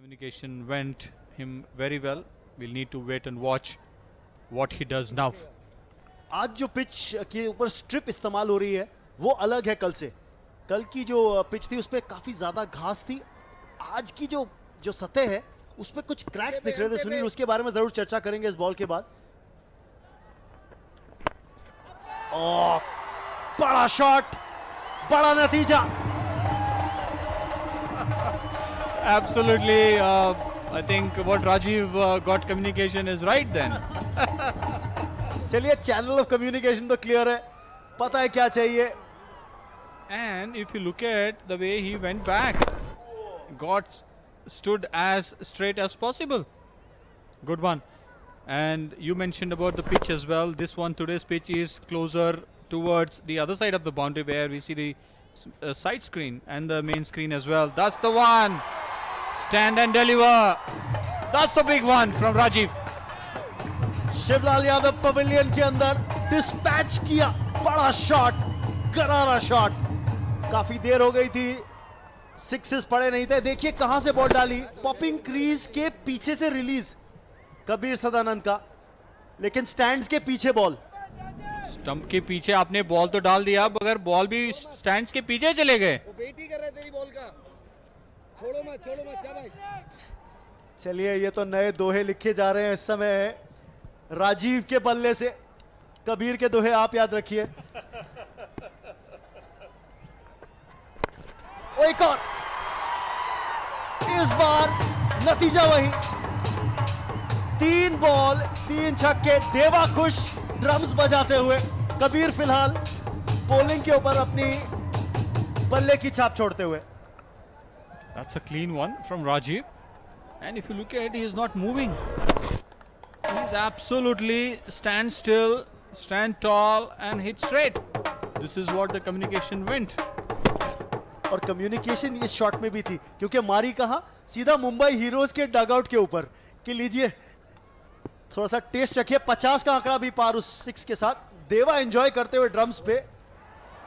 Communication went him very well. We'll need to wait and watch what he does now. आज जो pitch के ऊपर strip इस्तेमाल हो रही है वो अलग है कल से। कल की जो पिच थी उस पर काफी ज्यादा घास थी। आज की जो जो सतह है उस पर कुछ क्रैक्स दिख रहे थे सुनील, उसके बारे में जरूर चर्चा करेंगे इस बॉल के बाद। बड़ा शॉट, बड़ा नतीजा। Absolutely, I think what Rajiv got communication is right then. चलिए, चैनल ऑफ कम्युनिकेशन तो क्लियर है, पता है क्या चाहिए। And if you look at the way he went back, stood as straight as possible. Good one. And you mentioned about the pitch as well. This one, today's pitch is closer towards the other side of the boundary where we see the side screen and the main screen as well. That's the one. Stand and deliver. That's the big one from Rajiv. Shivlal Yadav pavilion के अंदर dispatch किया, बड़ा shot, करारा shot. काफी देर हो गई थी, sixes पड़े नहीं थे। देखिए कहां से बॉल डाली, पॉपिंग क्रीज के पीछे से रिलीज कबीर सदानंद का, लेकिन स्टैंड्स के पीछे बॉल। स्टंप के पीछे आपने बॉल तो डाल दिया, मगर बॉल भी स्टैंड्स के पीछे चले गए। वो वेट ही कर रहे तेरी बॉल का। छोड़ो मत शाबाश। चलिए, ये तो नए दोहे लिखे जा रहे हैं इस समय राजीव के बल्ले से। कबीर के दोहे आप याद रखिए। एक और, इस बार नतीजा वही। 3 बॉल 3 छक्के, देवा खुश ड्रम्स बजाते हुए। कबीर फिलहाल बॉलिंग के ऊपर अपनी बल्ले की छाप छोड़ते हुए। That's a clean one from Rajiv. And if you look at it, he is not moving. He's absolutely stand still, stand tall and hit straight. This is what the communication went. और communication इस shot में भी थी, क्योंकि मारी कहा सीधा Mumbai heroes के डगआउट के ऊपर कि लीजिए थोड़ा सा टेस्ट रखिए। 50 का आंकड़ा भी पार उस 6 के साथ। देवा एंजॉय करते हुए ड्रम्स पे।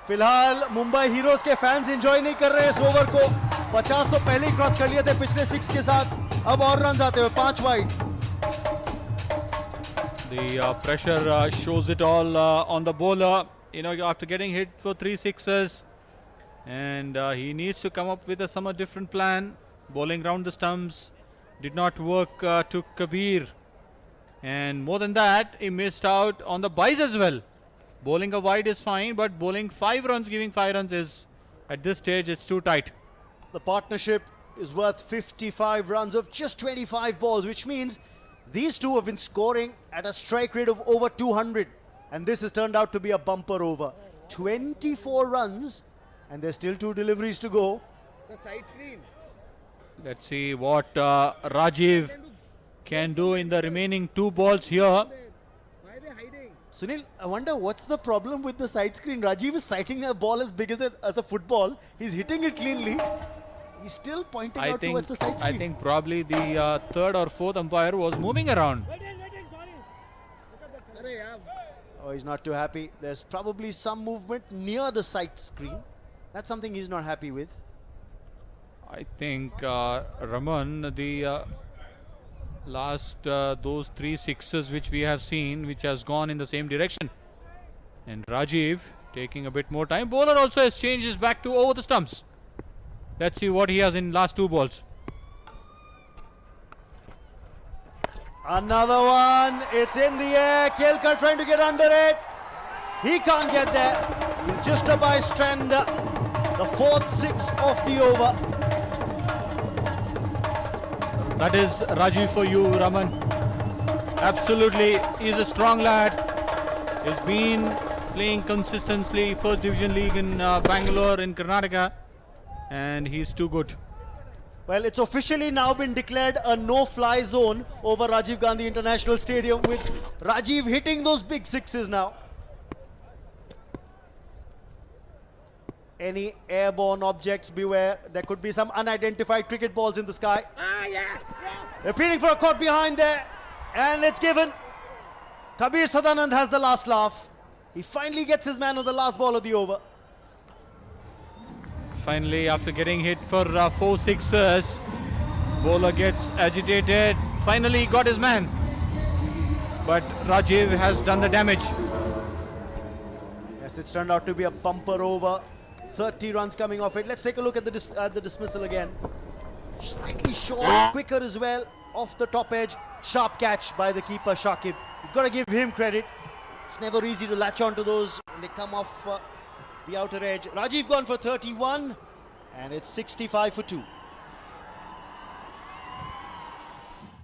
फिलहाल मुंबई हीरोज के फैंस एंजॉय नहीं कर रहे हैं इस ओवर को। 50 तो पहले ही क्रॉस कर लिए थे पिछले 6 के साथ। अब और रन आते हुए 5 wide. The pressure shows it all on the bowler. You know, after getting hit for 3 sixes, and he needs to come up with a somewhat different plan. Bowling round the stumps did not work to Kabir, and more than that, he missed out on the buys as well. Bowling a wide is fine, but bowling 5 runs, giving 5 runs is, at this stage, it's too tight. The partnership is worth 55 runs of just 25 balls, which means these two have been scoring at a strike rate of over 200, and this has turned out to be a bumper over. 24 runs, and there's still 2 deliveries to go. It's a side screen. Let's see what Rajiv can do in the remaining 2 balls here. Why are they hiding? Sunil, I wonder what's the problem with the side screen. Rajiv is sighting a ball as big as a football. He's hitting it cleanly. He's still pointing out towards the side screen. I think probably the 3rd or 4th umpire was moving around. अरे यार, Oh, he's not too happy. There's probably some movement near the side screen. That's something he's not happy with. I think Raman, the last those 3 sixes which we have seen, which has gone in the same direction, and Rajiv taking a bit more time. Bowler also has changed his back to over the stumps. Let's see what he has in last 2 balls. Another one. It's in the air. Kelkar trying to get under it. He can't get there. He's just a bystander. The 4th 6 of the over. That is Rajiv for you, Raman. Absolutely, he's a strong lad. He's been playing consistently First Division League in Bangalore in Karnataka, and he's too good. Well, it's officially now been declared a no-fly zone over Rajiv Gandhi International Stadium, with Rajiv hitting those big sixes now. Any airborne objects, beware. There could be some unidentified cricket balls in the sky. yeah. They're pleading for a caught behind there, and it's given. Kabir Sadanand has the last laugh. He finally gets his man on the last ball of the over. Finally, after getting hit for 4 sixes, Bowler gets agitated. Finally got his man. But Rajiv has done the damage. Yes, it's turned out to be a bumper over. 30 runs coming off it. Let's take a look at the dismissal again. Slightly short, quicker as well. Off the top edge. Sharp catch by the keeper, Shakib. You've got to give him credit. It's never easy to latch on to those when they come off the outer edge. Rajiv gone for 31. And it's 65 for 2.